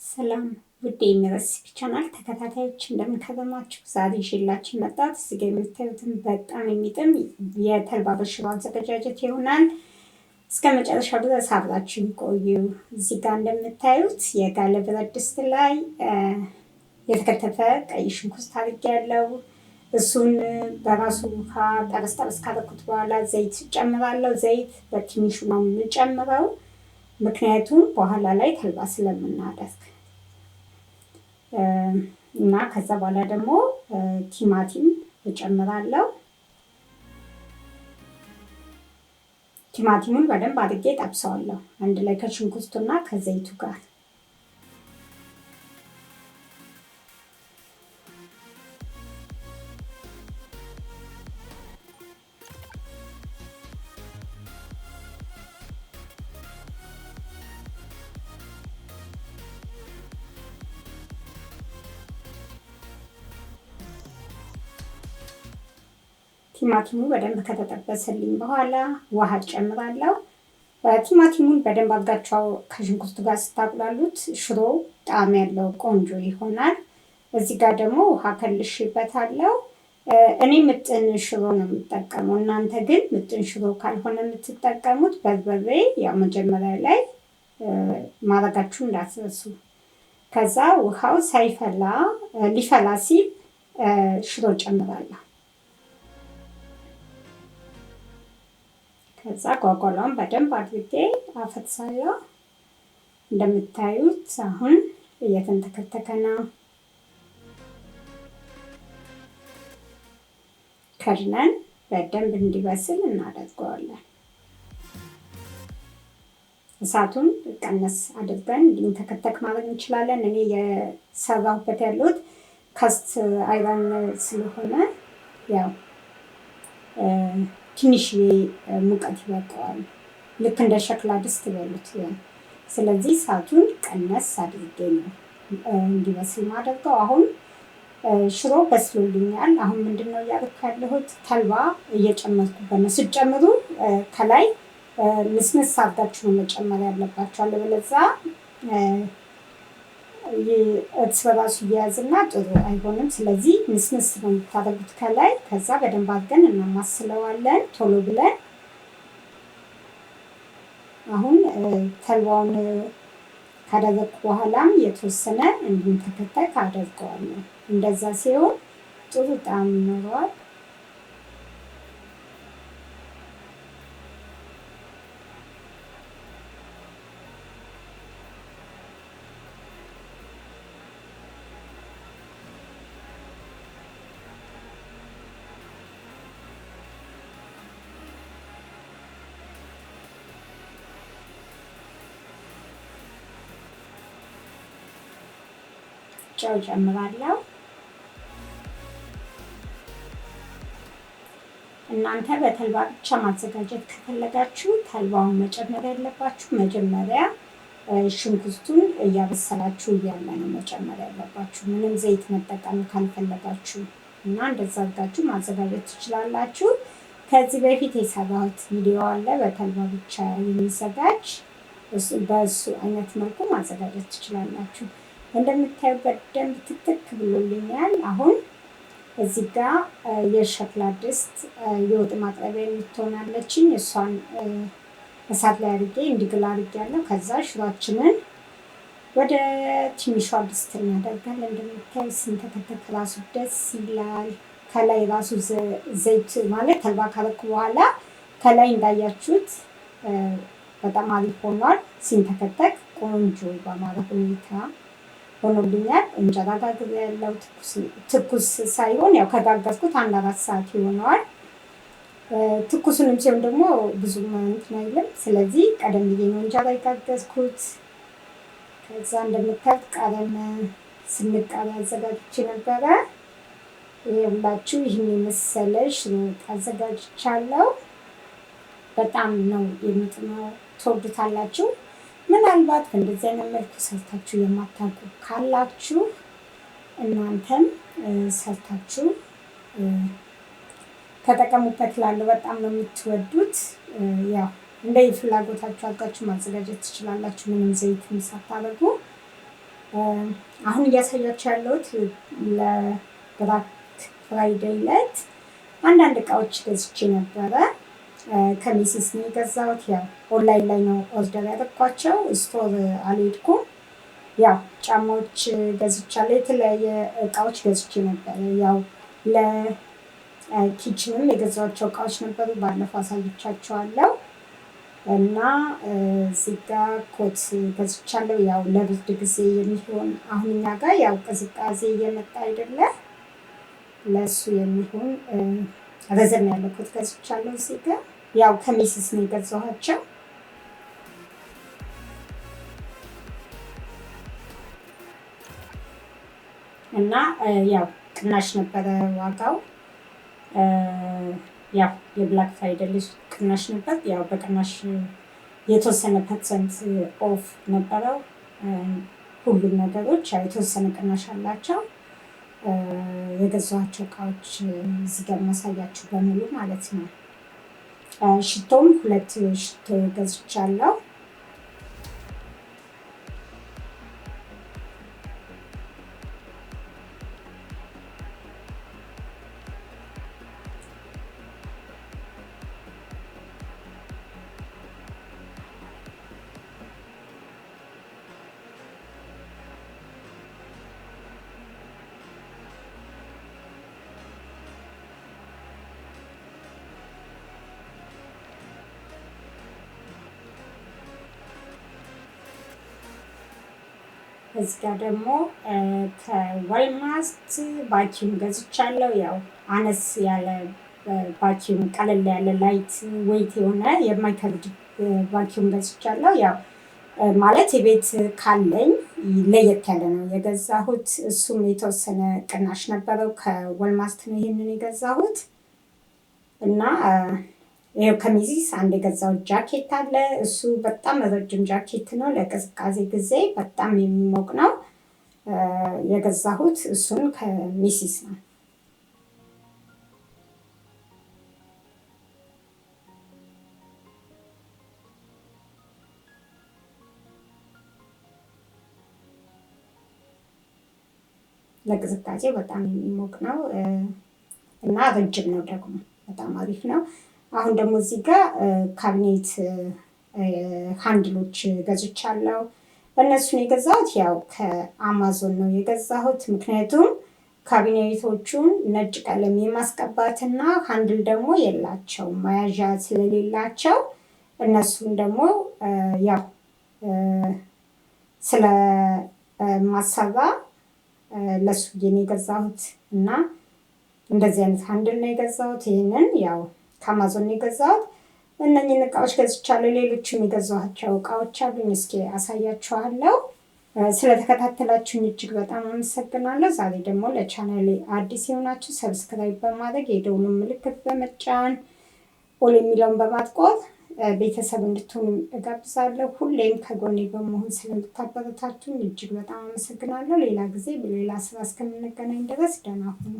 ሰላም ውድ የረሲፒ ቻናል ተከታታዮች እንደምን ከረማችሁ? ዛሬ ይዤላችሁ የመጣሁት እዚህ ጋር የምታዩትን በጣም የሚጥም የተልባ በሽሮ አዘገጃጀት ይሆናል። እስከ መጨረሻው ድረስ አብራችሁን ቆዩ። እዚህ ጋር እንደምታዩት የጋለ ብረት ድስት ላይ የተከተፈ ቀይ ሽንኩርት አድርጌያለሁ። እሱን በራሱ ውሃ ጠበስ ጠበስ ካደረኩት በኋላ ዘይት ጨምራለሁ። ዘይት በትንሹ ነው የምጨምረው፣ ምክንያቱም በኋላ ላይ ተልባ ስለምናደርግ እና ከዛ በኋላ ደግሞ ቲማቲም እጨምራለሁ። ቲማቲሙን በደንብ አድርጌ ጠብሰዋለሁ አንድ ላይ ከሽንኩርቱና ከዘይቱ ጋር። ቲማቲሙ በደንብ ከተጠበሰልኝ በኋላ ውሃ ጨምራለሁ። ቲማቲሙን በደንብ አድርጋችሁ ከሽንኩርቱ ጋር ስታቁላሉት ሽሮ ጣዕም ያለው ቆንጆ ይሆናል። እዚህ ጋር ደግሞ ውሃ ከልሽበታለሁ። እኔ ምጥን ሽሮ ነው የምጠቀመው። እናንተ ግን ምጥን ሽሮ ካልሆነ የምትጠቀሙት በርበሬ ያው መጀመሪያ ላይ ማድረጋችሁ እንዳትረሱ። ከዛ ውሃው ሳይፈላ ሊፈላ ሲል ሽሮ ጨምራለሁ። ከዛ ጓጓሏን በደንብ አድርጌ አፈትሳለሁ። እንደምታዩት አሁን እየተንተከተከ ነው። ከድነን በደንብ እንዲበስል እናደርገዋለን። እሳቱን ቀነስ አድርገን እንዲንተከተክ ማድረግ እንችላለን። እኔ የሰራሁበት ያለሁት ካስት አይረን ስለሆነ ያው ትንሽዬ ሙቀት ይበቃዋል። ልክ እንደ ሸክላ ድስት በሉት። ስለዚህ እሳቱን ቀነስ አድርጌ ነው እንዲበስል ማደርገው። አሁን ሽሮ በስሎልኛል። አሁን ምንድነው እያደረኩ ያለሁት? ተልባ እየጨመርኩበት ነው። ስትጨምሩ ከላይ ምስምስ አድርጋችሁ ነው መጨመር ያለባችሁ፣ አለበለዚያ እርስ በራሱ እየያዝና ጥሩ አይሆንም። ስለዚህ ምስምስ ነው የምታደርጉት ከላይ። ከዛ በደንብ አድርገን እናማስለዋለን ቶሎ ብለን። አሁን ተልባውን ካደረግኩ በኋላም የተወሰነ እንዲንተከተክ አደርገዋለሁ። እንደዛ ሲሆን ጥሩ ጣዕም ይኖረዋል። ጨው ጨምራለሁ። እናንተ በተልባ ብቻ ማዘጋጀት ከፈለጋችሁ ተልባውን መጨመር ያለባችሁ መጀመሪያ ሽንኩርቱን እያበሰላችሁ እያለ ነው መጨመር ያለባችሁ፣ ምንም ዘይት መጠቀም ካልፈለጋችሁ እና እንደዛ አድርጋችሁ ማዘጋጀት ትችላላችሁ። ከዚህ በፊት የሰራሁት ቪዲዮ አለ በተልባ ብቻ የሚዘጋጅ፣ በእሱ አይነት መልኩ ማዘጋጀት ትችላላችሁ። እንደምታዩ በደንብ ትክክ ብሎልኛል። አሁን እዚህ ጋር የሸክላ ድስት የወጥ ማቅረቢያ የምትሆናለችኝ እሷን እሳት ላይ አድርጌ እንዲግል አድርጌያለሁ። ከዛ ሽሯችንን ወደ ትንሿ ድስት እናደርጋለን። እንደምታዩ ሲንተከተክ ራሱ ደስ ይላል። ከላይ ራሱ ዘይት ማለት ተልባ ካረኩ በኋላ ከላይ እንዳያችሁት በጣም አሪፍ ሆኗል። ሲንተከተክ ቆንጆ በማረ ሁኔታ ሆኖልኛል። እንጀራ ጋግሬ ያለው ትኩስ ሳይሆን ያው ከጋገዝኩት 1-4 ሰዓት ይሆነዋል። ትኩሱንም ሲሆን ደግሞ ብዙም እንትን አይልም። ስለዚህ ቀደም ብዬ ነው እንጀራ የጋገዝኩት። ከዛ እንደምታዩት ቃሪያም ስንቃሪያ አዘጋጅቼ ነበረ። ይኸውላችሁ ይህን የመሰለ ሽሮ አዘጋጅቻለሁ። በጣም ነው የሚጥመው፣ ትወዱታላችሁ። ምናልባት በእንደዚህ አይነት መልኩ ሰርታችሁ የማታውቁ ካላችሁ እናንተም ሰርታችሁ ተጠቀሙበት። ላለው በጣም ነው የምትወዱት። ያው እንደ ፍላጎታችሁ አድርጋችሁ ማዘጋጀት ትችላላችሁ፣ ምንም ዘይት ሳታደርጉ። አሁን እያሳያችሁ ያለሁት ለብላክ ፍራይዴይ ዕለት አንዳንድ እቃዎች ገዝቼ ነበረ። ከሜሲስ ነው የገዛሁት። ያው ኦንላይን ላይ ነው ኦርደር ያደረኳቸው፣ ስቶር አልሄድኩም። ያው ጫማዎች ገዝቻለሁ፣ የተለያየ እቃዎች ገዝቼ ነበረ። ያው ለኪችንም የገዛኋቸው እቃዎች ነበሩ፣ ባለፈው አሳይቻቸዋለሁ። እና እዚህ ጋ ኮት ገዝቻለሁ። ያው ለብርድ ጊዜ የሚሆን አሁን እኛ ጋር ያው ቅዝቃዜ እየመጣ አይደለ? ለእሱ የሚሆን ረዘም ያለ ኮት ገዝቻለሁ። እዚህ ጋ ያው ከሜሲስ ነው የገዛኋቸው። እና ያው ቅናሽ ነበረ ዋጋው። ያው የብላክ ፍራይዴይ ቅናሽ ነበር። ያው በቅናሽ የተወሰነ ፐርሰንት ኦፍ ነበረው። ሁሉም ነገሮች ያው የተወሰነ ቅናሽ አላቸው። የገዛኋቸው እቃዎች እዚህ ጋር ማሳያችሁ በሙሉ ማለት ነው። ሽቶም 2 ሽቶ ገዝቻለሁ። እዚህ ጋር ደግሞ ከዋልማርት ቫኪዩም ገዝቻለሁ። ያው አነስ ያለ ቫኪዩም፣ ቀለል ያለ ላይት ዌይት የሆነ የማይከብድ ቫኪዩም ገዝቻለሁ። ያው ማለት የቤት ካለኝ ለየት ያለ ነው የገዛሁት። እሱም የተወሰነ ቅናሽ ነበረው። ከዋልማርት ነው ይሄንን የገዛሁት። እና ይኸው ከሜሲስ አንድ የገዛሁት ጃኬት አለ። እሱ በጣም ረጅም ጃኬት ነው፣ ለቅዝቃዜ ጊዜ በጣም የሚሞቅ ነው። የገዛሁት እሱን ከሜሲስ ነው። ለቅዝቃዜ በጣም የሚሞቅ ነው እና ረጅም ነው ደግሞ በጣም አሪፍ ነው። አሁን ደግሞ እዚህ ጋር ካቢኔት ሃንድሎች ገዝቻለሁ። እነሱን የገዛሁት ያው ከአማዞን ነው የገዛሁት። ምክንያቱም ካቢኔቶቹን ነጭ ቀለም የማስቀባትና ሃንድል ደግሞ የላቸው መያዣ ስለሌላቸው እነሱን ደግሞ ያው ስለማሰራ ለሱ ነው የገዛሁት። እና እንደዚህ አይነት ሃንድል ነው የገዛሁት። ይህንን ያው ከአማዞን የገዛሁት። እነኝህን እቃዎች ገዝቻለሁ። ሌሎችም የገዛኋቸው እቃዎች አሉኝ። እስኪ አሳያችኋለሁ። ስለተከታተላችሁኝ እጅግ በጣም አመሰግናለሁ። ዛሬ ደግሞ ለቻናሌ አዲስ የሆናችሁ ሰብስክራይብ በማድረግ የደውሉን ምልክት በመጫን ኦል የሚለውን በማጥቆር ቤተሰብ እንድትሆኑ እጋብዛለሁ። ሁሌም ከጎኔ በመሆን ስለምታበረታቱኝ እጅግ በጣም አመሰግናለሁ። ሌላ ጊዜ በሌላ ስራ እስከምንገናኝ ድረስ ደህና ሁኑ።